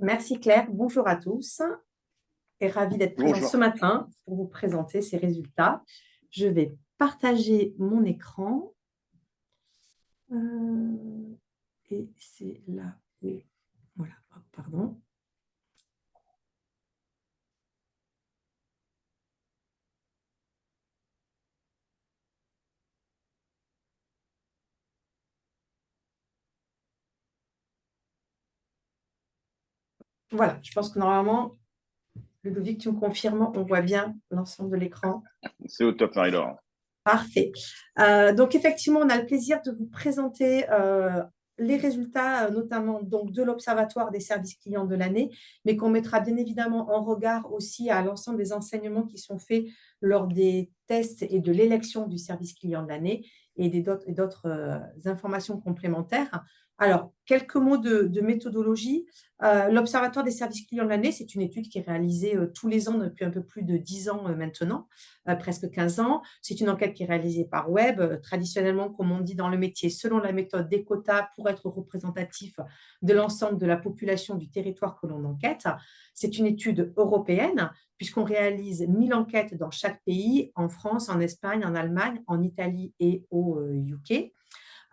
Merci Claire, bonjour à tous et ravie d'être présente ce Bonjour. matin pour vous présenter ces résultats. Je vais partager mon écran et c'est là où, voilà, hop, pardon. Voilà, je pense que normalement, Ludovic, tu me confirmes, on voit bien l'ensemble de l'écran. C'est au top, Marie-Laure. Parfait. Donc, effectivement, on a le plaisir de vous présenter les résultats, notamment donc, de l'Observatoire des services clients de l'année, mais qu'on mettra bien évidemment en regard aussi à l'ensemble des enseignements qui sont faits lors des tests et de l'élection du service client de l'année et d'autres informations complémentaires. Alors, quelques mots de méthodologie. L'Observatoire des services clients de l'année, c'est une étude qui est réalisée tous les ans depuis un peu plus de 10 ans maintenant, presque 15 ans. C'est une enquête qui est réalisée par web, traditionnellement, comme on dit dans le métier, selon la méthode des quotas pour être représentatif de l'ensemble de la population du territoire que l'on enquête. C'est une étude européenne, puisqu'on réalise 1000 enquêtes dans chaque pays, en France, en Espagne, en Allemagne, en Italie et au UK.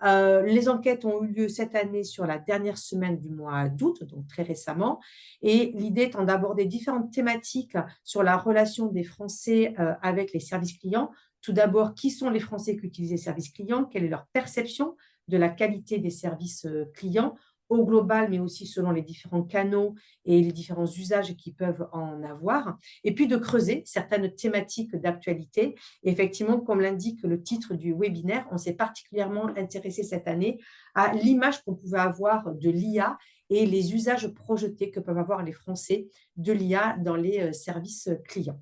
Les enquêtes ont eu lieu cette année sur la dernière semaine du mois d'août, donc très récemment, et l'idée étant d'aborder différentes thématiques sur la relation des Français avec les services clients. Tout d'abord, qui sont les Français qui utilisent les services clients? Quelle est leur perception de la qualité des services clients au global, mais aussi selon les différents canaux et les différents usages qu'ils peuvent en avoir, et puis de creuser certaines thématiques d'actualité. Effectivement, comme l'indique le titre du webinaire, on s'est particulièrement intéressé cette année à l'image qu'on pouvait avoir de l'IA et les usages projetés que peuvent avoir les Français de l'IA dans les services clients.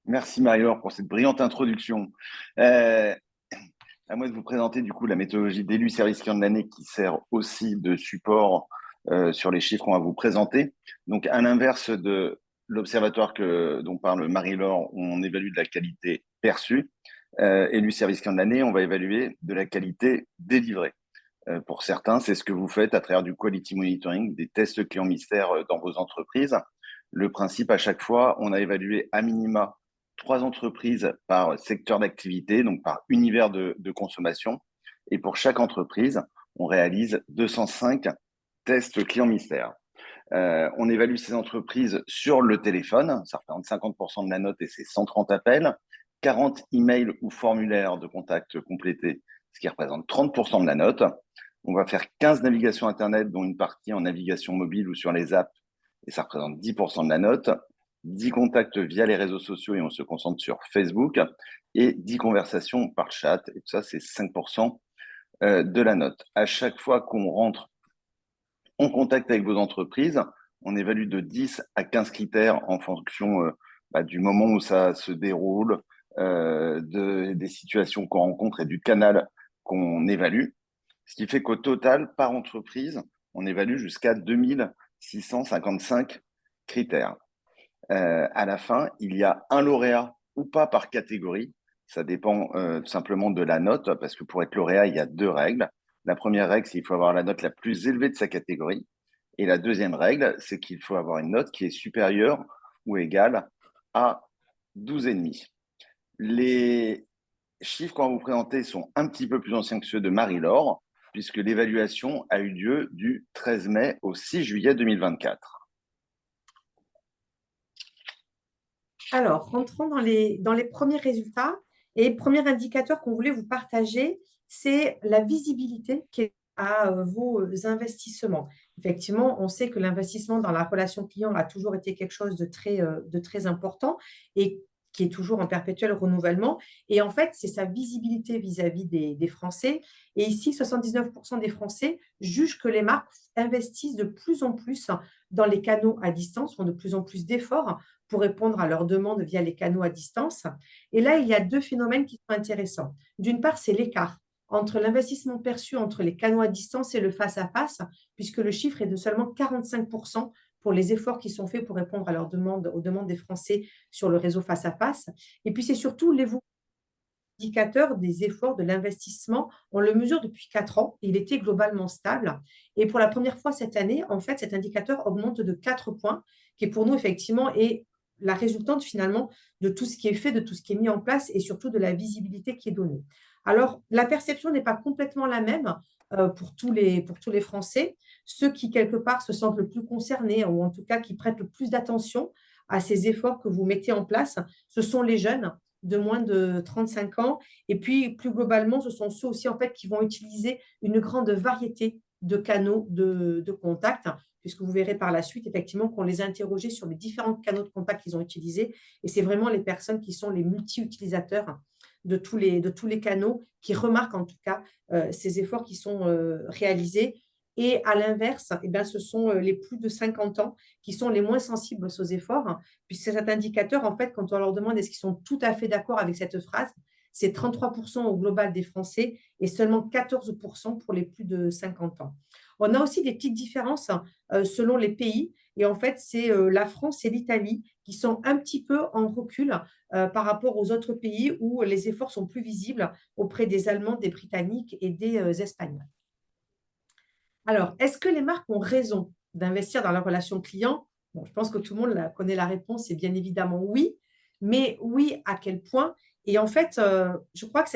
Merci, Marie-Laure, pour cette brillante introduction. À moi de vous présenter du coup la méthodologie d'élu service client de l'année qui sert aussi de support sur les chiffres qu'on va vous présenter. Donc, à l'inverse de l'observatoire dont parle Marie-Laure, où on évalue de la qualité perçue, élu service client de l'année, on va évaluer de la qualité délivrée. Pour certains, c'est ce que vous faites à travers du quality monitoring, des tests clients mystères dans vos entreprises. Le principe, à chaque fois, on a évalué à minima 3 entreprises par secteur d'activité, donc par univers de consommation. Et pour chaque entreprise, on réalise 205 tests clients mystères. On évalue ces entreprises sur le téléphone, ça représente 50% de la note et c'est 130 appels, 40 emails ou formulaires de contact complétés, ce qui représente 30% de la note. On va faire 15 navigations Internet, dont une partie en navigation mobile ou sur les apps, et ça représente 10% de la note. 10 contacts via les réseaux sociaux et on se concentre sur Facebook, et 10 conversations par chat, et tout ça, c'est 5% de la note. À chaque fois qu'on rentre en contact avec vos entreprises, on évalue de 10 à 15 critères en fonction du moment où ça se déroule, des situations qu'on rencontre et du canal qu'on évalue. Ce qui fait qu'au total, par entreprise, on évalue jusqu'à 2655 critères. À la fin, il y a un lauréat ou pas par catégorie. Ça dépend simplement de la note, parce que pour être lauréat, il y a 2 règles. La première règle, c'est qu'il faut avoir la note la plus élevée de sa catégorie. Et la deuxième règle, c'est qu'il faut avoir une note qui est supérieure ou égale à 12,5. Les chiffres qu'on va vous présenter sont un petit peu plus anciens que ceux de Marie-Laure, puisque l'évaluation a eu lieu du 13 mai au 6 juillet 2024. Alors, rentrons dans les premiers résultats. Et le premier indicateur qu'on voulait vous partager, c'est la visibilité à vos investissements. Effectivement, on sait que l'investissement dans la relation client a toujours été quelque chose de très important et qui est toujours en perpétuel renouvellement. Et en fait, c'est sa visibilité vis-à-vis des Français. Et ici, 79% des Français jugent que les marques investissent de plus en plus dans les canaux à distance, font de plus en plus d'efforts pour répondre à leurs demandes via les canaux à distance. Et là, il y a 2 phénomènes qui sont intéressants. D'une part, c'est l'écart entre l'investissement perçu entre les canaux à distance et le face-à-face, puisque le chiffre est de seulement 45% pour les efforts qui sont faits pour répondre à aux demandes des Français sur le réseau face-à-face. Et puis, c'est surtout l'évolution indicateur des efforts de l'investissement, on le mesure depuis 4 ans. Il était globalement stable. Et pour la première fois cette année, en fait, cet indicateur augmente de 4 points, qui pour nous, effectivement, est la résultante finalement de tout ce qui est fait, de tout ce qui est mis en place et surtout de la visibilité qui est donnée. Alors, la perception n'est pas complètement la même pour tous les Français. Ceux qui, quelque part, se sentent le plus concernés ou en tout cas qui prêtent le plus d'attention à ces efforts que vous mettez en place, ce sont les jeunes de moins de 35 ans. Et puis, plus globalement, ce sont ceux aussi en fait, qui vont utiliser une grande variété de canaux de contact, puisque vous verrez par la suite, effectivement, qu'on les a interrogés sur les différents canaux de contact qu'ils ont utilisés. Et c'est vraiment les personnes qui sont les multi-utilisateurs de tous les canaux qui remarquent en tout cas ces efforts qui sont réalisés. Et à l'inverse, eh bien, ce sont les plus de 50 ans qui sont les moins sensibles aux efforts, hein, puisque cet indicateur, en fait, quand on leur demande est-ce qu'ils sont tout à fait d'accord avec cette phrase, c'est 33% au global des Français et seulement 14% pour les plus de 50 ans. On a aussi des petites différences selon les pays. Et en fait, c'est la France et l'Italie qui sont un petit peu en recul par rapport aux autres pays où les efforts sont plus visibles auprès des Allemands, des Britanniques et des Espagnols. Alors, est-ce que les marques ont raison d'investir dans la relation client? Bon, je pense que tout le monde connaît la réponse, c'est bien évidemment oui, mais oui, à quel point? Et en fait, je crois que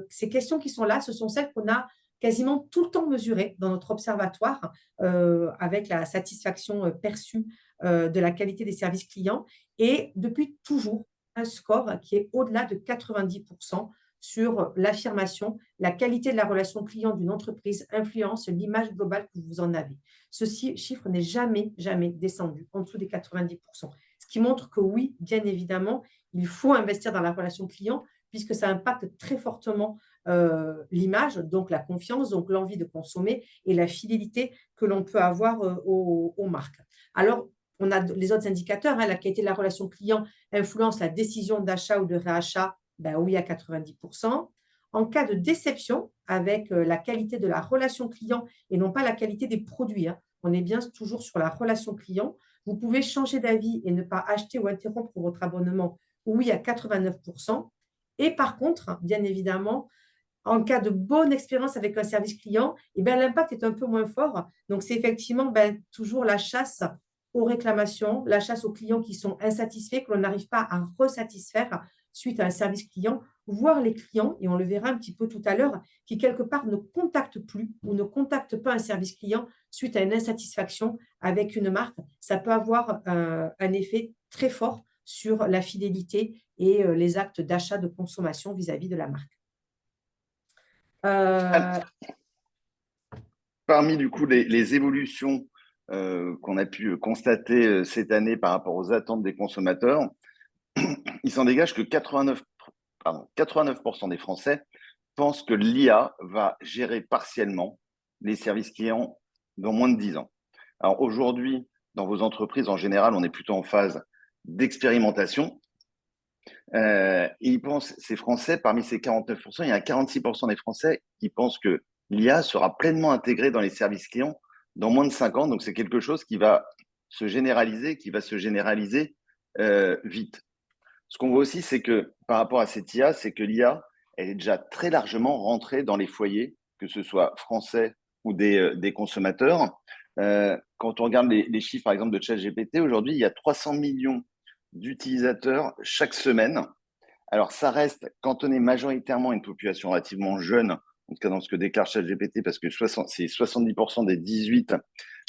ces questions qui sont là, ce sont celles qu'on a quasiment tout le temps mesurées dans notre observatoire avec la satisfaction perçue de la qualité des services clients et depuis toujours un score qui est au-delà de 90% sur l'affirmation, la qualité de la relation client d'une entreprise influence l'image globale que vous en avez. Ce chiffre n'est jamais, jamais descendu en dessous des 90%. Ce qui montre que oui, bien évidemment, il faut investir dans la relation client puisque ça impacte très fortement l'image, donc la confiance, donc l'envie de consommer et la fidélité que l'on peut avoir aux marques. Alors, on a les autres indicateurs, hein, la qualité de la relation client influence la décision d'achat ou de réachat, ben oui, à 90%. En cas de déception avec la qualité de la relation client et non pas la qualité des produits, hein, on est bien toujours sur la relation client. Vous pouvez changer d'avis et ne pas acheter ou interrompre votre abonnement, oui, à 89%. Et par contre, bien évidemment, en cas de bonne expérience avec un service client, eh bien, l'impact est un peu moins fort. Donc, c'est effectivement toujours la chasse aux réclamations, la chasse aux clients qui sont insatisfaits, que l'on n'arrive pas à resatisfaire suite à un service client, voire les clients, et on le verra un petit peu tout à l'heure, qui quelque part ne contactent plus ou ne contactent pas un service client suite à une insatisfaction avec une marque. Ça peut avoir un effet très fort sur la fidélité et les actes d'achat de consommation vis-à-vis de la marque. Parmi du coup les évolutions qu'on a pu constater cette année par rapport aux attentes des consommateurs, il s'en dégage que 89% des Français pensent que l'IA va gérer partiellement les services clients dans moins de 10 ans. Alors aujourd'hui, dans vos entreprises, en général, on est plutôt en phase d'expérimentation. Et ils pensent, ces Français, parmi ces 49%, il y a 46% des Français qui pensent que l'IA sera pleinement intégrée dans les services clients dans moins de 5 ans. Donc, c'est quelque chose qui va se généraliser, vite. Ce qu'on voit aussi, c'est que par rapport à cette IA, c'est que l'IA, elle est déjà très largement rentrée dans les foyers, que ce soit français ou des consommateurs. Quand on regarde les chiffres, par exemple, de ChatGPT, aujourd'hui, il y a 300 millions d'utilisateurs chaque semaine. Alors, ça reste cantonné majoritairement à une population relativement jeune, en tout cas dans ce que déclare ChatGPT, parce que c'est 70% des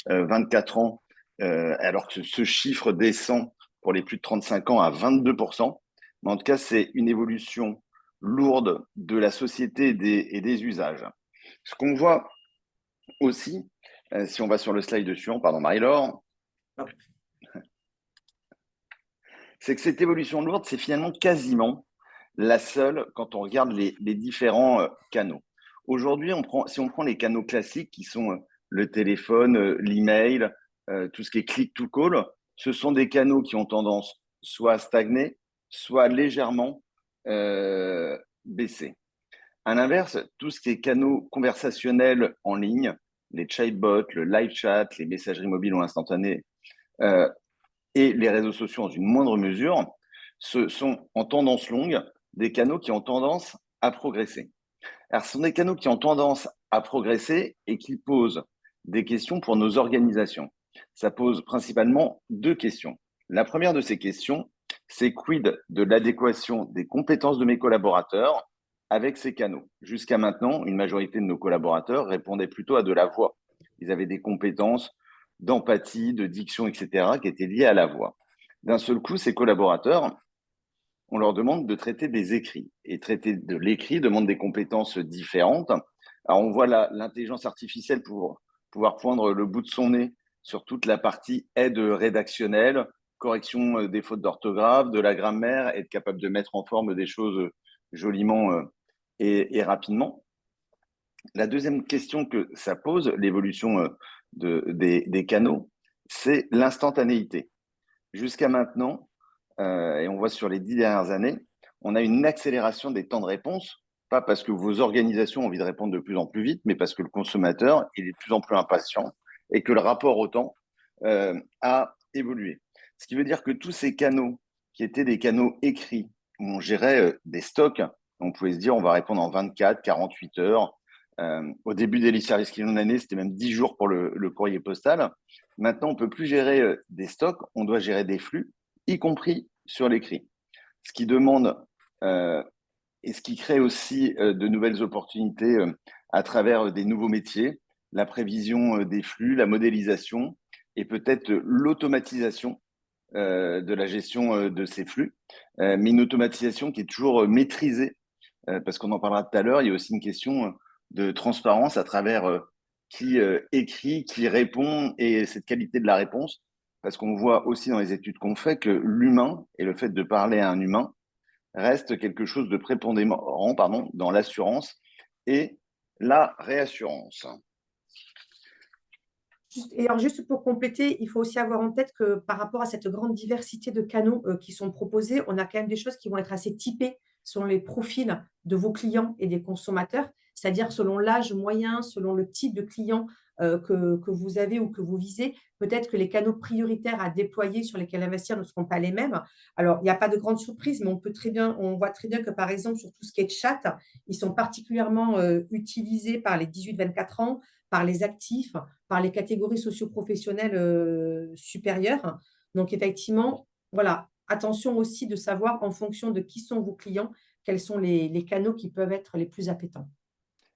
18-24 ans, alors que ce chiffre descend pour les plus de 35 ans à 22%. Mais en tout cas, c'est une évolution lourde de la société et des usages. Ce qu'on voit aussi, si on va sur le slide suivant, pardon Marie-Laure, c'est que cette évolution lourde, c'est finalement quasiment la seule quand on regarde les différents canaux. Aujourd'hui, si on prend les canaux classiques qui sont le téléphone, l'email, tout ce qui est click to call, ce sont des canaux qui ont tendance soit à stagner, soit légèrement baisser. À l'inverse, tout ce qui est canaux conversationnels en ligne, les chatbots, le live chat, les messageries mobiles ou instantanées, et les réseaux sociaux dans une moindre mesure, ce sont en tendance longue des canaux qui ont tendance à progresser. Alors, ce sont des canaux qui ont tendance à progresser et qui posent des questions pour nos organisations. Ça pose principalement deux questions. La première de ces questions, c'est quid de l'adéquation des compétences de mes collaborateurs avec ces canaux. Jusqu'à maintenant, une majorité de nos collaborateurs répondaient plutôt à de la voix. Ils avaient des compétences d'empathie, de diction, etc., qui étaient liées à la voix. D'un seul coup, ces collaborateurs, on leur demande de traiter des écrits. Et traiter de l'écrit demande des compétences différentes. Alors, on voit l'intelligence artificielle pour pouvoir poindre le bout de son nez sur toute la partie aide rédactionnelle, correction des fautes d'orthographe, de la grammaire, être capable de mettre en forme des choses joliment et rapidement. La deuxième question que ça pose, l'évolution des canaux, c'est l'instantanéité. Jusqu'à maintenant, et on voit sur les 10 dernières années, on a une accélération des temps de réponse, pas parce que vos organisations ont envie de répondre de plus en plus vite, mais parce que le consommateur il est de plus en plus impatient et que le rapport au temps a évolué. Ce qui veut dire que tous ces canaux qui étaient des canaux écrits, où on gérait des stocks, on pouvait se dire on va répondre en 24, 48 heures. Au début des services clients de l'année, c'était même 10 jours pour le courrier postal. Maintenant, on ne peut plus gérer des stocks, on doit gérer des flux, y compris sur l'écrit. Ce qui demande et ce qui crée aussi de nouvelles opportunités à travers des nouveaux métiers, la prévision des flux, la modélisation et peut-être l'automatisation de la gestion de ces flux, mais une automatisation qui est toujours maîtrisée, parce qu'on en parlera tout à l'heure. Il y a aussi une question de transparence à travers qui écrit, qui répond et cette qualité de la réponse, parce qu'on voit aussi dans les études qu'on fait que l'humain et le fait de parler à un humain reste quelque chose de prépondérant dans l'assurance et la réassurance. Et alors, juste pour compléter, il faut aussi avoir en tête que par rapport à cette grande diversité de canaux qui sont proposés, on a quand même des choses qui vont être assez typées selon les profils de vos clients et des consommateurs, c'est-à-dire selon l'âge moyen, selon le type de client que vous avez ou que vous visez. Peut-être que les canaux prioritaires à déployer sur lesquels investir ne seront pas les mêmes. Alors, il n'y a pas de grande surprise, mais on voit très bien que, par exemple, sur tout ce qui est chat, ils sont particulièrement utilisés par les 18-24 ans, par les actifs, par les catégories socio-professionnelles supérieures. Donc, effectivement, voilà, attention aussi de savoir en fonction de qui sont vos clients, quels sont les canaux qui peuvent être les plus appétants.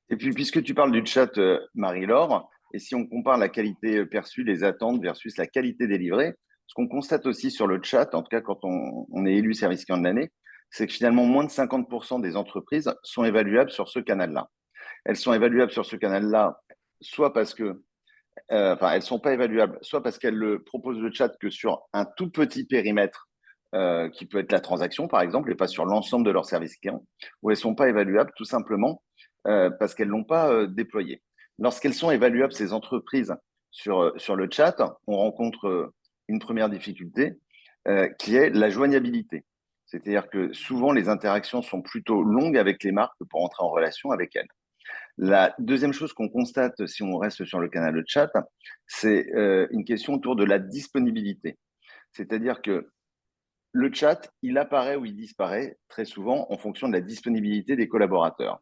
Et puis, puisque tu parles du chat, Marie-Laure, et si on compare la qualité perçue, les attentes versus la qualité délivrée, ce qu'on constate aussi sur le chat, en tout cas quand on est élu service client de l'année, c'est que finalement, moins de 50% des entreprises sont évaluables sur ce canal-là. Elles sont évaluables sur ce canal-là, soit parce que elles sont pas évaluables, soit parce qu'elles proposent le chat que sur un tout petit périmètre qui peut être la transaction, par exemple, et pas sur l'ensemble de leur service client, ou elles sont pas évaluables tout simplement parce qu'elles l'ont pas déployé. Lorsqu'elles sont évaluables, ces entreprises sur le chat, on rencontre une première difficulté qui est la joignabilité. C'est-à-dire que souvent, les interactions sont plutôt longues avec les marques pour entrer en relation avec elles. La deuxième chose qu'on constate, si on reste sur le canal de chat, c'est une question autour de la disponibilité. C'est-à-dire que le chat, il apparaît ou il disparaît très souvent en fonction de la disponibilité des collaborateurs.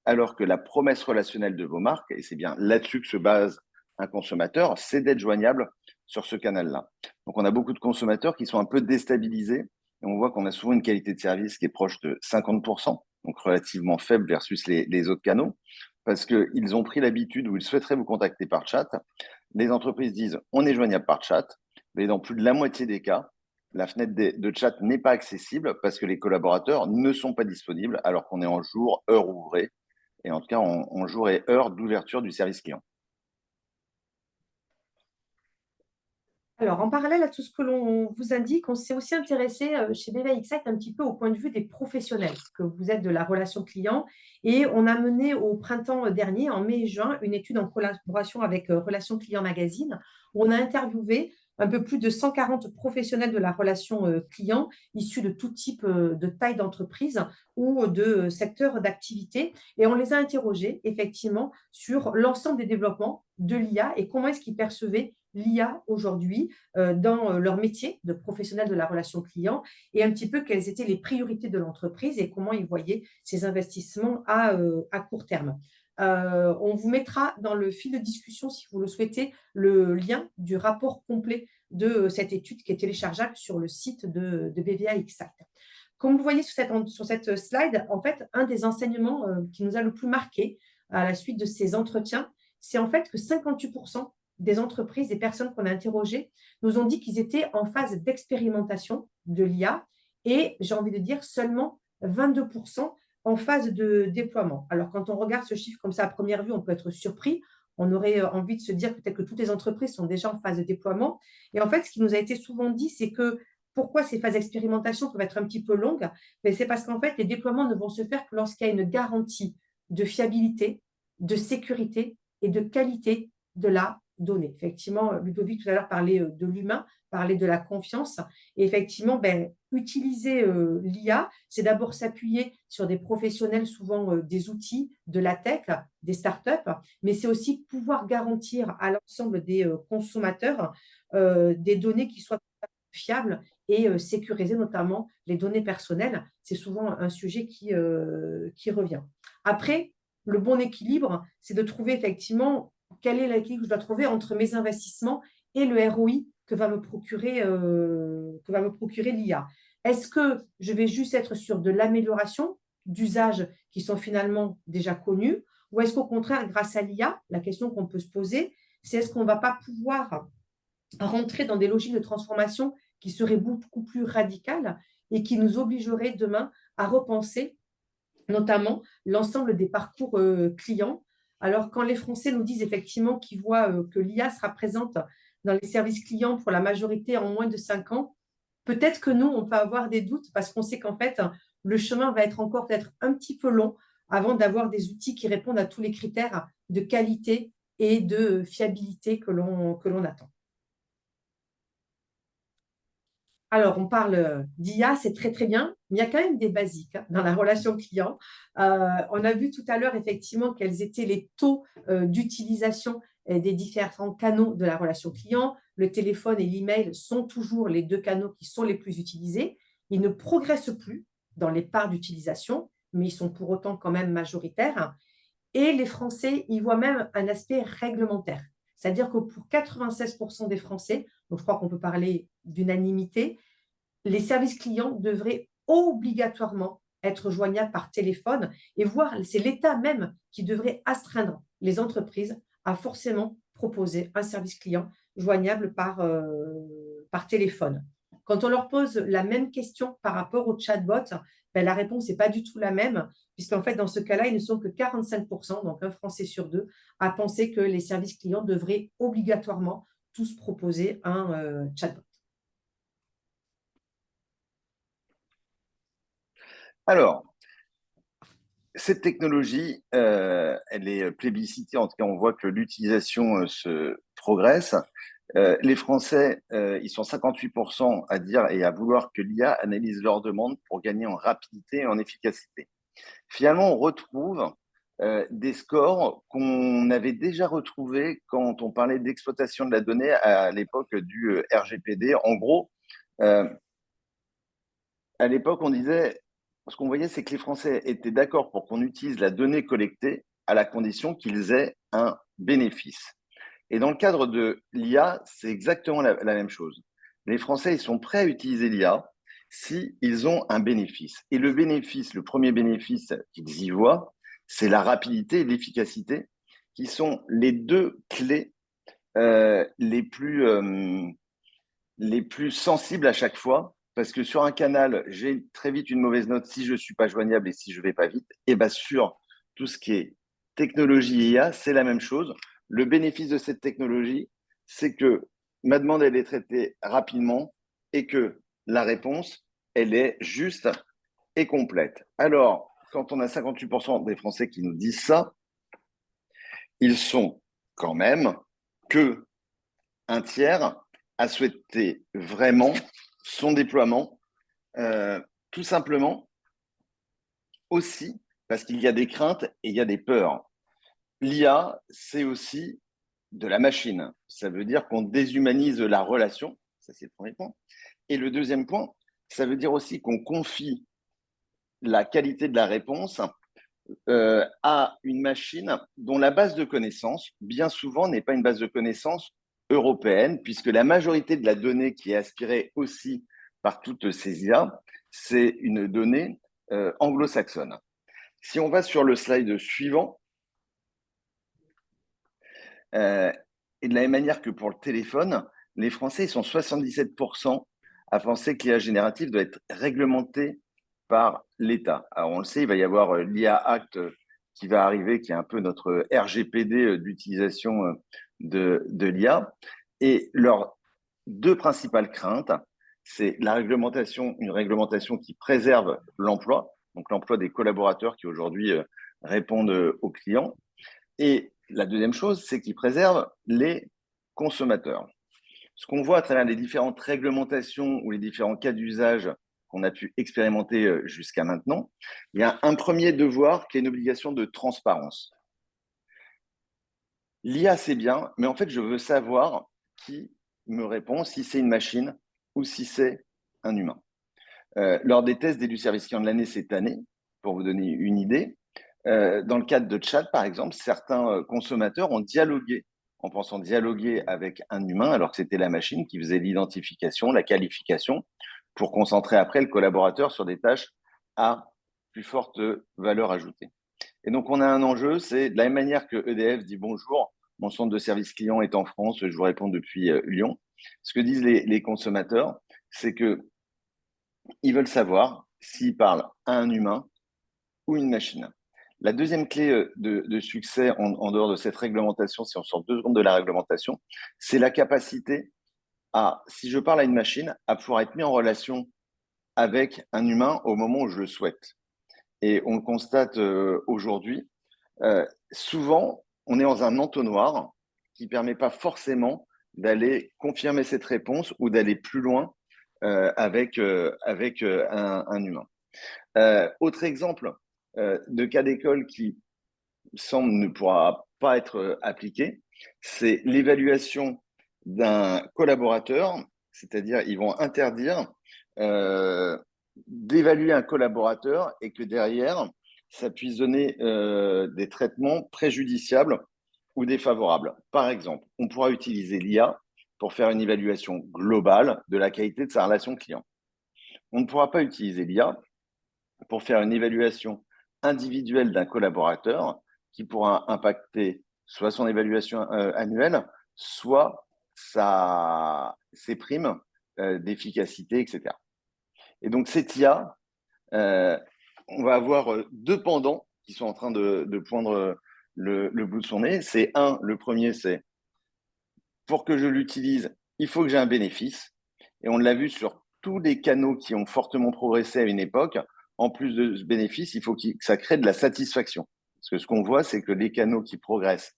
Alors que la promesse relationnelle de vos marques, et c'est bien là-dessus que se base un consommateur, c'est d'être joignable sur ce canal-là. Donc, on a beaucoup de consommateurs qui sont un peu déstabilisés et on voit qu'on a souvent une qualité de service qui est proche de 50%, donc relativement faible versus les autres canaux, parce qu'ils ont pris l'habitude ou ils souhaiteraient vous contacter par chat. Les entreprises disent on est joignable par chat, mais dans plus de la moitié des cas, la fenêtre de chat n'est pas accessible parce que les collaborateurs ne sont pas disponibles alors qu'on est en jour, heure ouvrée, et en tout cas en jour et heure d'ouverture du service client. Alors, en parallèle à tout ce que l'on vous indique, on s'est aussi intéressé chez BVA Insight un petit peu au point de vue des professionnels, que vous êtes de la relation client. Et on a mené au printemps dernier, en mai et juin, une étude en collaboration avec Relations Clients Magazine, où on a interviewé un peu plus de 140 professionnels de la relation client issus de tout type de taille d'entreprise ou de secteur d'activité. Et on les a interrogés effectivement sur l'ensemble des développements de l'IA et comment est-ce qu'ils percevaient l'IA aujourd'hui dans leur métier de professionnel de la relation client et un petit peu quelles étaient les priorités de l'entreprise et comment ils voyaient ces investissements à court terme. On vous mettra dans le fil de discussion, si vous le souhaitez, le lien du rapport complet de cette étude qui est téléchargeable sur le site de BVA Exact. Comme vous voyez sur cette slide, en fait, un des enseignements qui nous a le plus marqué à la suite de ces entretiens, c'est en fait que 58% des entreprises, des personnes qu'on a interrogées, nous ont dit qu'ils étaient en phase d'expérimentation de l'IA et, j'ai envie de dire, seulement 22% en phase de déploiement. Alors, quand on regarde ce chiffre comme ça à première vue, on peut être surpris. On aurait envie de se dire peut-être que toutes les entreprises sont déjà en phase de déploiement. Et en fait, ce qui nous a été souvent dit, c'est que pourquoi ces phases d'expérimentation peuvent être un petit peu longues? C'est parce qu'en fait, les déploiements ne vont se faire que lorsqu'il y a une garantie de fiabilité, de sécurité et de qualité de la donnée. Effectivement, Ludovic tout à l'heure parlait de l'humain, parlait de la confiance. Et effectivement, utiliser l'IA, c'est d'abord s'appuyer sur des professionnels, souvent des outils, de la tech, des startups, mais c'est aussi pouvoir garantir à l'ensemble des consommateurs des données qui soient fiables et sécuriser notamment les données personnelles. C'est souvent un sujet qui revient. Après, le bon équilibre, c'est de trouver effectivement quel est l'équilibre que je dois trouver entre mes investissements et le ROI que va me procurer l'IA. Est-ce que je vais juste être sur de l'amélioration d'usages qui sont finalement déjà connus ou est-ce qu'au contraire, grâce à l'IA, la question qu'on peut se poser, c'est est-ce qu'on ne va pas pouvoir rentrer dans des logiques de transformation qui seraient beaucoup plus radicales et qui nous obligeraient demain à repenser notamment l'ensemble des parcours clients. Alors, quand les Français nous disent effectivement qu'ils voient que l'IA sera présente dans les services clients pour la majorité en moins de 5 ans, peut-être que nous, on peut avoir des doutes parce qu'on sait qu'en fait, le chemin va être encore peut-être un petit peu long avant d'avoir des outils qui répondent à tous les critères de qualité et de fiabilité que l'on attend. Alors, on parle d'IA, c'est très, très bien, mais il y a quand même des basiques dans la relation client. On a vu tout à l'heure, effectivement, quels étaient les taux d'utilisation des différents canaux de la relation client. Le téléphone et l'email sont toujours les deux canaux qui sont les plus utilisés. Ils ne progressent plus dans les parts d'utilisation, mais ils sont pour autant quand même majoritaires. Et les Français y voient même un aspect réglementaire. C'est-à-dire que pour 96% des Français, donc je crois qu'on peut parler d'unanimité, les services clients devraient obligatoirement être joignables par téléphone et voire c'est l'État même qui devrait astreindre les entreprises à forcément proposer un service client joignable par téléphone. Quand on leur pose la même question par rapport au chatbot, la réponse n'est pas du tout la même, puisqu'en fait, dans ce cas-là, ils ne sont que 45%, donc un Français sur deux, à penser que les services clients devraient obligatoirement tous proposer un chatbot. Alors, cette technologie, elle est plébiscitée. En tout cas, on voit que l'utilisation se progresse. Les Français, ils sont 58% à dire et à vouloir que l'IA analyse leurs demandes pour gagner en rapidité et en efficacité. Finalement, on retrouve des scores qu'on avait déjà retrouvés quand on parlait d'exploitation de la donnée à l'époque du RGPD. En gros, euh, à l'époque, on disait, ce qu'on voyait, c'est que les Français étaient d'accord pour qu'on utilise la donnée collectée à la condition qu'ils aient un bénéfice. Et dans le cadre de l'IA, c'est exactement la même chose. Les Français, ils sont prêts à utiliser l'IA s'ils ont un bénéfice. Et le bénéfice, le premier bénéfice qu'ils y voient, c'est la rapidité et l'efficacité, qui sont les deux clés les plus sensibles à chaque fois. Parce que sur un canal, j'ai très vite une mauvaise note si je ne suis pas joignable et si je ne vais pas vite. Et bien sur tout ce qui est technologie et IA, c'est la même chose. Le bénéfice de cette technologie, c'est que ma demande, elle est traitée rapidement et que la réponse, elle est juste et complète. Alors, quand on a 58% des Français qui nous disent ça, ils sont quand même que un tiers a souhaité vraiment son déploiement, tout simplement aussi parce qu'il y a des craintes et il y a des peurs. L'IA, c'est aussi de la machine. Ça veut dire qu'on déshumanise la relation, ça c'est le premier point. Et le deuxième point, ça veut dire aussi qu'on confie la qualité de la réponse à une machine dont la base de connaissances, bien souvent, n'est pas une base de connaissances européenne, puisque la majorité de la donnée qui est aspirée aussi par toutes ces IA, c'est une donnée anglo-saxonne. Si on va sur le slide suivant, et de la même manière que pour le téléphone, les Français sont 77% à penser que l'IA générative doit être réglementée par l'État. Alors on le sait, il va y avoir l'IA Act qui va arriver, qui est un peu notre RGPD d'utilisation de l'IA. Et leurs deux principales craintes, c'est la réglementation, une réglementation qui préserve l'emploi, donc l'emploi des collaborateurs qui aujourd'hui répondent aux clients. Et la deuxième chose, c'est qu'ils préservent les consommateurs. Ce qu'on voit à travers les différentes réglementations ou les différents cas d'usage qu'on a pu expérimenter jusqu'à maintenant, il y a un premier devoir qui est une obligation de transparence. L'IA, c'est bien, mais en fait, je veux savoir qui me répond, si c'est une machine ou si c'est un humain. Lors des tests d'élu service client de l'année cette année, pour vous donner une idée, dans le cadre de chat, par exemple, certains consommateurs ont dialogué en pensant dialoguer avec un humain, alors que c'était la machine qui faisait l'identification, la qualification, pour concentrer après le collaborateur sur des tâches à plus forte valeur ajoutée. Et donc, on a un enjeu, c'est de la même manière que EDF dit bonjour, mon centre de service client est en France, je vous réponds depuis Lyon. Ce que disent les consommateurs, c'est qu'ils veulent savoir s'ils parlent à un humain ou une machine. La deuxième clé de succès en dehors de cette réglementation, si on sort 2 secondes de la réglementation, c'est la capacité à, si je parle à une machine, à pouvoir être mis en relation avec un humain au moment où je le souhaite. Et on le constate aujourd'hui, souvent, on est dans un entonnoir qui ne permet pas forcément d'aller confirmer cette réponse ou d'aller plus loin avec un humain. Autre exemple de cas d'école qui semble ne pourra pas être appliqué, c'est l'évaluation d'un collaborateur, c'est-à-dire ils vont interdire d'évaluer un collaborateur et que derrière, ça puisse donner des traitements préjudiciables ou défavorables. Par exemple, on pourra utiliser l'IA pour faire une évaluation globale de la qualité de sa relation client. On ne pourra pas utiliser l'IA pour faire une évaluation individuelle d'un collaborateur qui pourra impacter soit son évaluation annuelle, soit ses primes d'efficacité, etc. Et donc, cette IA, on va avoir deux pendants qui sont en train de poindre le bout de son nez. C'est le premier, c'est pour que je l'utilise, il faut que j'ai un bénéfice. Et on l'a vu sur tous les canaux qui ont fortement progressé à une époque. En plus de ce bénéfice, il faut que ça crée de la satisfaction. Parce que ce qu'on voit, c'est que les canaux qui progressent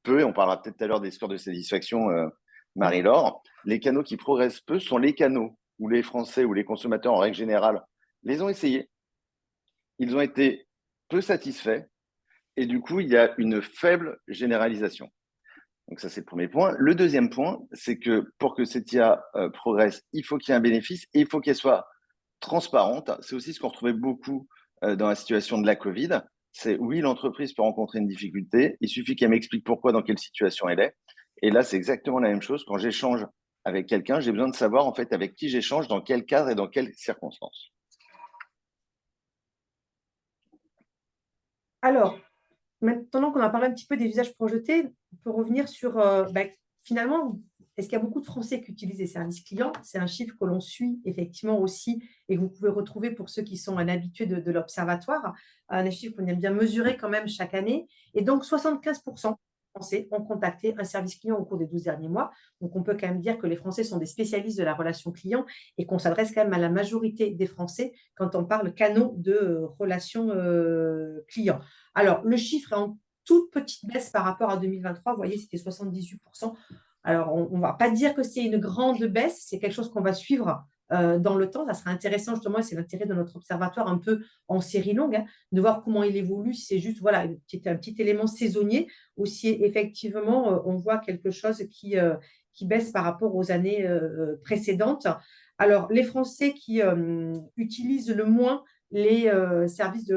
peu, et on parlera peut-être tout à l'heure des scores de satisfaction, Marie-Laure, les canaux qui progressent peu sont les canaux où les Français ou les consommateurs en règle générale les ont essayés. Ils ont été peu satisfaits et du coup, il y a une faible généralisation. Donc ça, c'est le premier point. Le deuxième point, c'est que pour que cette IA progresse, il faut qu'il y ait un bénéfice et il faut qu'elle soit transparente. C'est aussi ce qu'on retrouvait beaucoup dans la situation de la Covid. C'est oui, l'entreprise peut rencontrer une difficulté. Il suffit qu'elle m'explique pourquoi, dans quelle situation elle est. Et là, c'est exactement la même chose. Quand j'échange avec quelqu'un, j'ai besoin de savoir en fait avec qui j'échange, dans quel cadre et dans quelles circonstances. Alors, maintenant qu'on a parlé un petit peu des usages projetés, on peut revenir sur finalement, est-ce qu'il y a beaucoup de Français qui utilisent les services clients? C'est un chiffre que l'on suit effectivement aussi et que vous pouvez retrouver pour ceux qui sont un habitué de l'Observatoire, un chiffre qu'on aime bien mesurer quand même chaque année. Et donc, 75% des Français ont contacté un service client au cours des 12 derniers mois. Donc, on peut quand même dire que les Français sont des spécialistes de la relation client et qu'on s'adresse quand même à la majorité des Français quand on parle canaux de relation client. Alors, le chiffre est en toute petite baisse par rapport à 2023. Vous voyez, c'était 78%. Alors, on ne va pas dire que c'est une grande baisse, c'est quelque chose qu'on va suivre dans le temps. Ça sera intéressant, justement, et c'est l'intérêt de notre observatoire un peu en série longue, hein, de voir comment il évolue. Si c'est juste voilà, un petit élément saisonnier, ou si effectivement on voit quelque chose qui baisse par rapport aux années précédentes. Alors, les Français qui utilisent le moins les services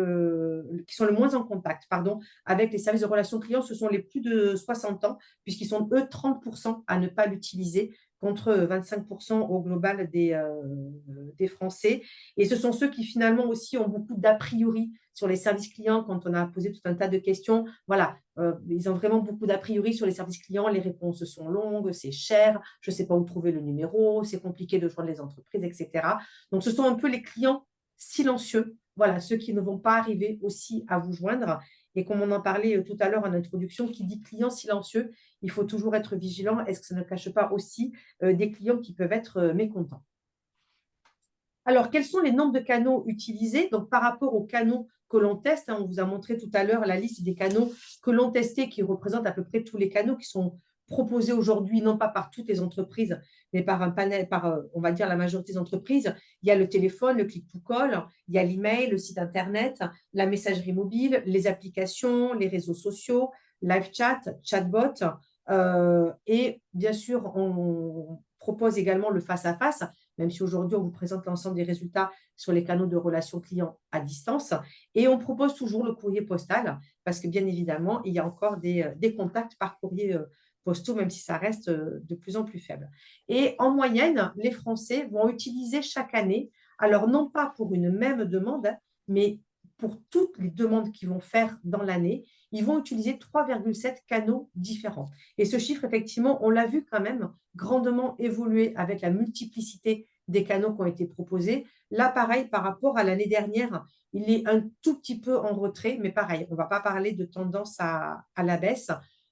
qui sont le moins en contact, pardon, avec les services de relations clients, ce sont les plus de 60 ans, puisqu'ils sont, eux, 30% à ne pas l'utiliser, contre 25% au global des Français. Et ce sont ceux qui, finalement, aussi ont beaucoup d'a priori sur les services clients quand on a posé tout un tas de questions. Voilà, ils ont vraiment beaucoup d'a priori sur les services clients. Les réponses sont longues, c'est cher, je ne sais pas où trouver le numéro, c'est compliqué de joindre les entreprises, etc. Donc, ce sont un peu les clients silencieux, voilà, ceux qui ne vont pas arriver aussi à vous joindre. Et comme on en parlait tout à l'heure en introduction, qui dit client silencieux, il faut toujours être vigilant. Est-ce que ça ne cache pas aussi des clients qui peuvent être mécontents? Alors, quels sont les nombres de canaux utilisés? Donc, par rapport aux canaux que l'on teste, hein, on vous a montré tout à l'heure la liste des canaux que l'on testait, qui représentent à peu près tous les canaux qui sont proposés aujourd'hui, non pas par toutes les entreprises, mais par un panel, on va dire, la majorité des entreprises. Il y a le téléphone, le click-to-call, il y a l'email, le site Internet, la messagerie mobile, les applications, les réseaux sociaux, live chat, chatbot. Et bien sûr, on propose également le face-à-face, même si aujourd'hui, on vous présente l'ensemble des résultats sur les canaux de relations clients à distance. Et on propose toujours le courrier postal, parce que bien évidemment, il y a encore des contacts par courrier postaux, même si ça reste de plus en plus faible. Et en moyenne, les Français vont utiliser chaque année, alors non pas pour une même demande, mais pour toutes les demandes qu'ils vont faire dans l'année, ils vont utiliser 3,7 canaux différents. Et ce chiffre, effectivement, on l'a vu quand même grandement évoluer avec la multiplicité des canaux qui ont été proposés. Là, pareil, par rapport à l'année dernière, il est un tout petit peu en retrait, mais pareil, on ne va pas parler de tendance à la baisse.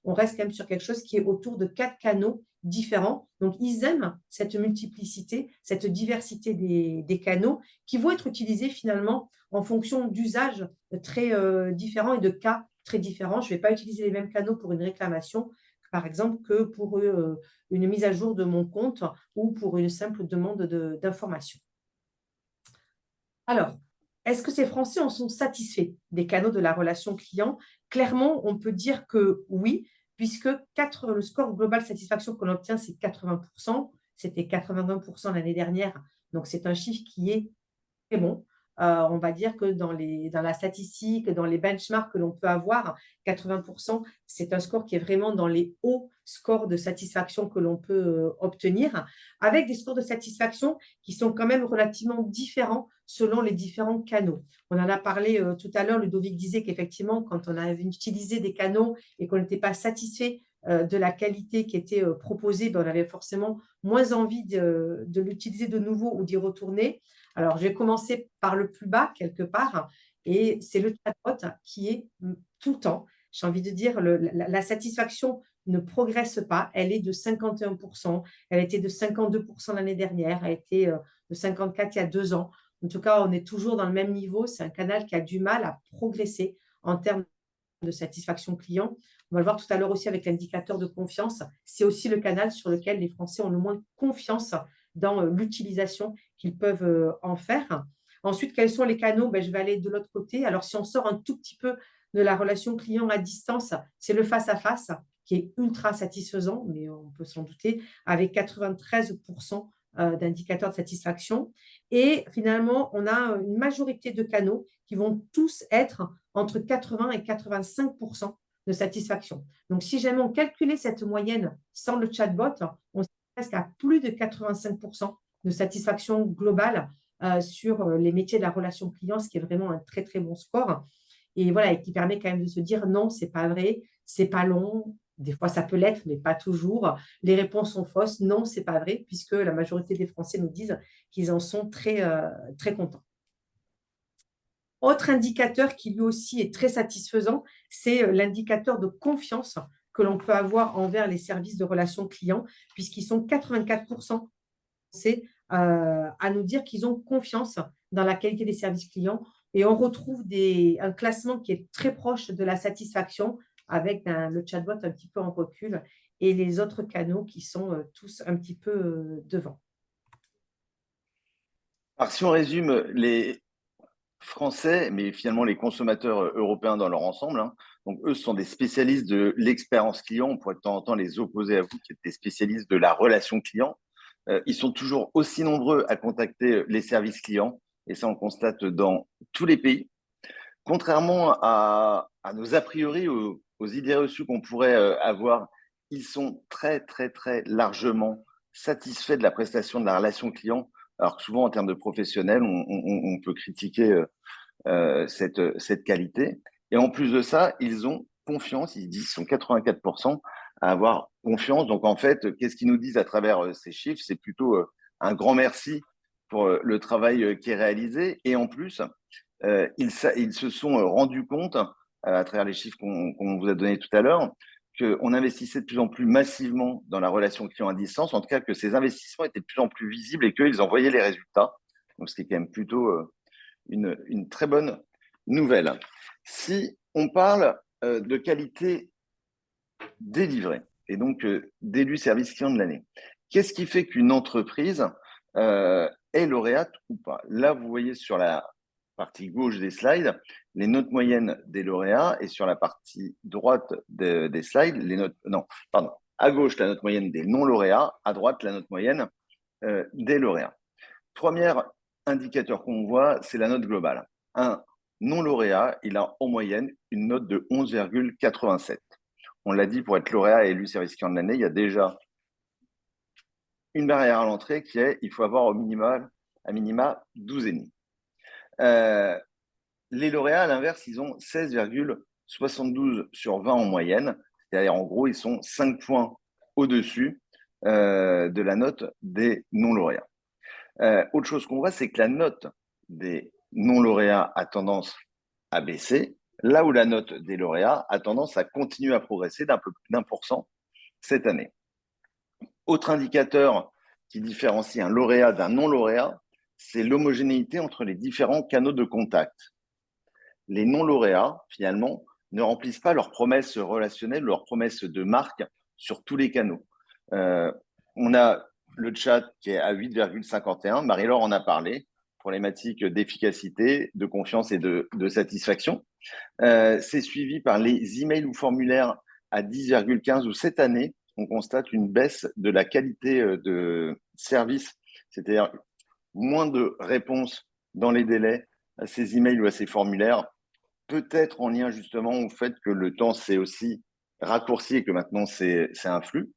On reste quand même sur quelque chose qui est autour de 4 canaux différents. Donc, ils aiment cette multiplicité, cette diversité des canaux qui vont être utilisés finalement en fonction d'usages très différents et de cas très différents. Je ne vais pas utiliser les mêmes canaux pour une réclamation, par exemple, que pour une mise à jour de mon compte ou pour une simple demande d'information. Alors, est-ce que ces Français en sont satisfaits des canaux de la relation client? Clairement, on peut dire que oui, puisque le score global satisfaction qu'on obtient, c'est 80%. C'était 81% l'année dernière. Donc, c'est un chiffre qui est très bon. On va dire que dans la statistique, dans les benchmarks que l'on peut avoir, 80%, c'est un score qui est vraiment dans les hauts scores de satisfaction que l'on peut obtenir, avec des scores de satisfaction qui sont quand même relativement différents selon les différents canaux. On en a parlé tout à l'heure, Ludovic disait qu'effectivement, quand on a utilisé des canaux et qu'on n'était pas satisfait de la qualité qui était proposée, ben, on avait forcément moins envie de l'utiliser de nouveau ou d'y retourner. Alors, je vais commencer par le plus bas, quelque part, et c'est le chatbot qui est tout le temps. J'ai envie de dire, la satisfaction ne progresse pas. Elle est de 51%. Elle était de 52% l'année dernière. Elle a été de 54% il y a 2 ans. En tout cas, on est toujours dans le même niveau. C'est un canal qui a du mal à progresser en termes de satisfaction client. On va le voir tout à l'heure aussi avec l'indicateur de confiance. C'est aussi le canal sur lequel les Français ont le moins confiance dans l'utilisation qu'ils peuvent en faire. Ensuite, quels sont les canaux? Je vais aller de l'autre côté. Alors, si on sort un tout petit peu de la relation client à distance, c'est le face-à-face qui est ultra satisfaisant, mais on peut s'en douter, avec 93% d'indicateurs de satisfaction. Et finalement, on a une majorité de canaux qui vont tous être entre 80 et 85% de satisfaction. Donc, si jamais on calculait cette moyenne sans le chatbot, on serait presque à plus de 85% de satisfaction globale sur les métiers de la relation client, ce qui est vraiment un très, très bon score. Et voilà, et qui permet quand même de se dire non, c'est pas vrai, c'est pas long. Des fois, ça peut l'être, mais pas toujours. Les réponses sont fausses. Non, c'est pas vrai, puisque la majorité des Français nous disent qu'ils en sont très, très contents. Autre indicateur qui lui aussi est très satisfaisant, c'est l'indicateur de confiance que l'on peut avoir envers les services de relations clients, puisqu'ils sont 84% à nous dire qu'ils ont confiance dans la qualité des services clients. Et on retrouve un classement qui est très proche de la satisfaction avec le chatbot un petit peu en recul et les autres canaux qui sont tous un petit peu devant. Alors, si on résume les Français, mais finalement les consommateurs européens dans leur ensemble, hein, donc eux sont des spécialistes de l'expérience client. On pourrait de temps en temps les opposer à vous, qui êtes des spécialistes de la relation client. Ils sont toujours aussi nombreux à contacter les services clients, et ça on constate dans tous les pays. Contrairement à nos a priori, aux idées reçues qu'on pourrait avoir, ils sont très, très, très largement satisfaits de la prestation de la relation client. Alors que souvent, en termes de professionnels, on peut critiquer cette qualité. Et en plus de ça, ils ont confiance, ils disent, ils sont 84% à avoir confiance. Donc en fait, qu'est-ce qu'ils nous disent à travers ces chiffres? C'est plutôt un grand merci pour le travail qui est réalisé. Et en plus, ils se sont rendus compte, à travers les chiffres qu'on vous a donnés tout à l'heure, qu'on investissait de plus en plus massivement dans la relation client à distance, en tout cas que ces investissements étaient de plus en plus visibles et qu'ils en voyaient les résultats. Donc, ce qui est quand même plutôt une très bonne nouvelle. Si on parle de qualité délivrée et donc d'élu service client de l'année, qu'est-ce qui fait qu'une entreprise est lauréate ou pas? Là, vous voyez sur la partie gauche des slides les notes moyennes des lauréats et sur la partie droite des slides, les notes, non, pardon, à gauche la note moyenne des non-lauréats, à droite la note moyenne des lauréats. Premier indicateur qu'on voit, c'est la note globale. Un non-lauréat, il a en moyenne une note de 11,87. On l'a dit, pour être lauréat et élu service client de l'année, il y a déjà une barrière à l'entrée qui est il faut avoir au minimum, à minima 12,5. Les lauréats, à l'inverse, ils ont 16,72 sur 20 en moyenne. C'est-à-dire, en gros, ils sont 5 points au-dessus de la note des non-lauréats. Autre chose qu'on voit, c'est que la note des non-lauréats a tendance à baisser, là où la note des lauréats a tendance à continuer à progresser d'un peu plus d'1% cette année. Autre indicateur qui différencie un lauréat d'un non-lauréat, c'est l'homogénéité entre les différents canaux de contact. Les non-lauréats, finalement, ne remplissent pas leurs promesses relationnelles, leurs promesses de marque sur tous les canaux. On a le chat qui est à 8,51. Marie-Laure en a parlé. Problématique d'efficacité, de confiance et de satisfaction. C'est suivi par les emails ou formulaires à 10,15 où cette année, on constate une baisse de la qualité de service, c'est-à-dire moins de réponses dans les délais à ces emails ou à ces formulaires, peut-être en lien justement au fait que le temps s'est aussi raccourci et que maintenant c'est un flux.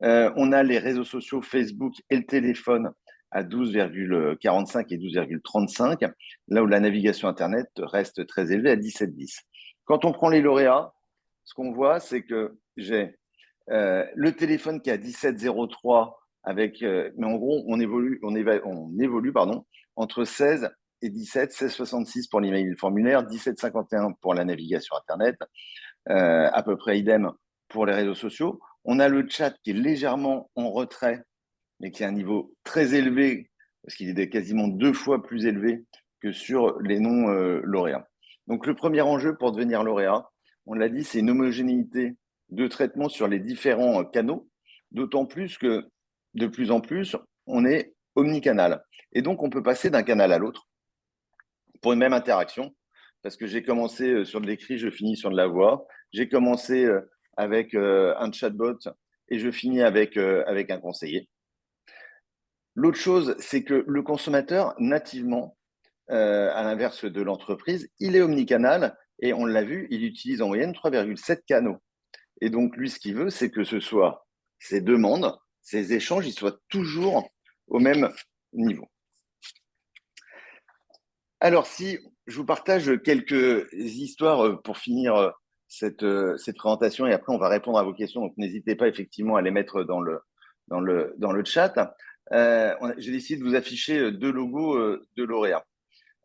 On a les réseaux sociaux Facebook et le téléphone à 12,45 et 12,35, là où la navigation Internet reste très élevée à 17,10. Quand on prend les lauréats, ce qu'on voit, c'est que j'ai le téléphone qui est à 17,03 avec, mais en gros, on évolue entre 16 et 17, 16,66 pour l'email et le formulaire, 17,51 pour la navigation Internet, à peu près idem pour les réseaux sociaux. On a le chat qui est légèrement en retrait, mais qui est à un niveau très élevé, parce qu'il est quasiment 2 fois plus élevé que sur les non-lauréats. Donc, le premier enjeu pour devenir lauréat, on l'a dit, c'est une homogénéité de traitement sur les différents canaux, d'autant plus que de plus en plus, on est omnicanal. Et donc, on peut passer d'un canal à l'autre pour une même interaction, parce que j'ai commencé sur de l'écrit, je finis sur de la voix. J'ai commencé avec un chatbot et je finis avec un conseiller. L'autre chose, c'est que le consommateur, nativement, à l'inverse de l'entreprise, il est omnicanal et on l'a vu, il utilise en moyenne 3,7 canaux. Et donc, lui, ce qu'il veut, c'est que ce soit ses demandes, ses échanges, ils soient toujours au même niveau. Alors, si je vous partage quelques histoires pour finir cette présentation et après on va répondre à vos questions, donc n'hésitez pas effectivement à les mettre dans le chat. J'ai décidé de vous afficher deux logos de lauréats.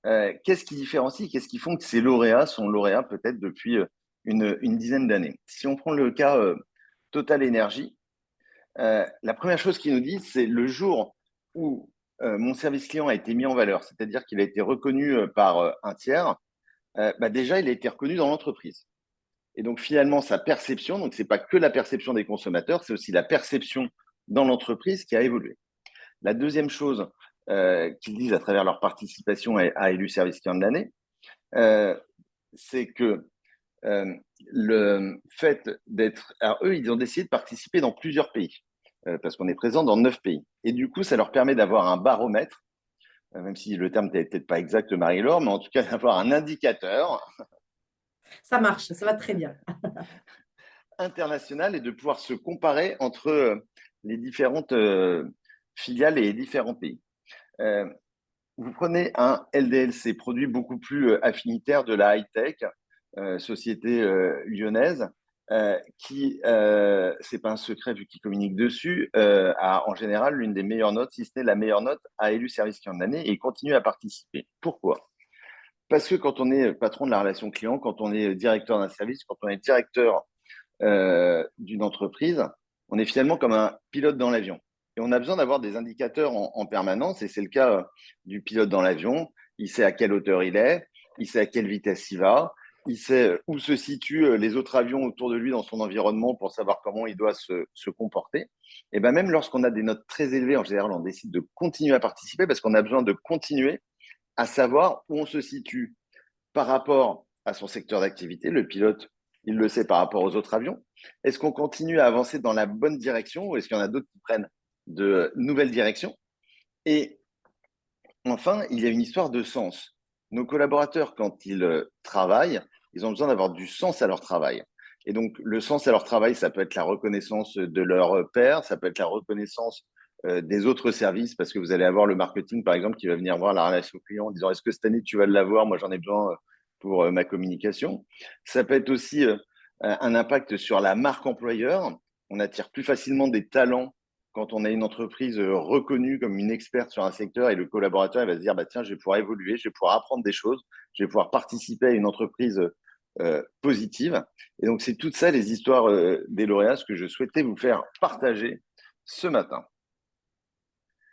Qu'est-ce qui différencie, qu'est-ce qui font que ces lauréats sont lauréats peut-être depuis une dizaine d'années? Si on prend le cas Total Energy, la première chose qu'ils nous disent, c'est le jour où mon service client a été mis en valeur, c'est-à-dire qu'il a été reconnu par un tiers, déjà, il a été reconnu dans l'entreprise. Et donc, finalement, sa perception, donc ce n'est pas que la perception des consommateurs, c'est aussi la perception dans l'entreprise qui a évolué. La deuxième chose qu'ils disent à travers leur participation à Élu Service Client de l'année, c'est que le fait d'être… Alors, eux, ils ont décidé de participer dans plusieurs pays, parce qu'on est présent dans 9 pays. Et du coup, ça leur permet d'avoir un baromètre, même si le terme n'est peut-être pas exact, Marie-Laure, mais en tout cas d'avoir un indicateur Ça marche, ça va très bien. international et de pouvoir se comparer entre les différentes filiales et les différents pays. Vous prenez un LDLC, produit beaucoup plus affinitaire de la high-tech, société lyonnaise, qui, c'est pas un secret vu qu'il communique dessus, a en général l'une des meilleures notes, si ce n'est la meilleure note, a élu service client de l'année et continue à participer. Pourquoi? Parce que quand on est patron de la relation client, quand on est directeur d'un service, quand on est directeur d'une entreprise, on est finalement comme un pilote dans l'avion. Et on a besoin d'avoir des indicateurs en permanence, et c'est le cas du pilote dans l'avion. Il sait à quelle hauteur il est, il sait à quelle vitesse il va, il sait où se situent les autres avions autour de lui dans son environnement pour savoir comment il doit se comporter. Et bien même lorsqu'on a des notes très élevées, en général, on décide de continuer à participer parce qu'on a besoin de continuer à savoir où on se situe par rapport à son secteur d'activité. Le pilote, il le sait par rapport aux autres avions. Est-ce qu'on continue à avancer dans la bonne direction ou est-ce qu'il y en a d'autres qui prennent de nouvelles directions? Et enfin, il y a une histoire de sens. Nos collaborateurs, quand ils travaillent, ils ont besoin d'avoir du sens à leur travail. Et donc, le sens à leur travail, ça peut être la reconnaissance de leur pairs, ça peut être la reconnaissance des autres services, parce que vous allez avoir le marketing, par exemple, qui va venir voir la relation client en disant, est-ce que cette année, tu vas l'avoir? Moi, j'en ai besoin pour ma communication. Ça peut être aussi un impact sur la marque employeur. On attire plus facilement des talents quand on a une entreprise reconnue comme une experte sur un secteur et le collaborateur il va se dire bah, tiens, je vais pouvoir évoluer, je vais pouvoir apprendre des choses, je vais pouvoir participer à une entreprise positive. Et donc, c'est toutes ça les histoires des lauréats, ce que je souhaitais vous faire partager ce matin.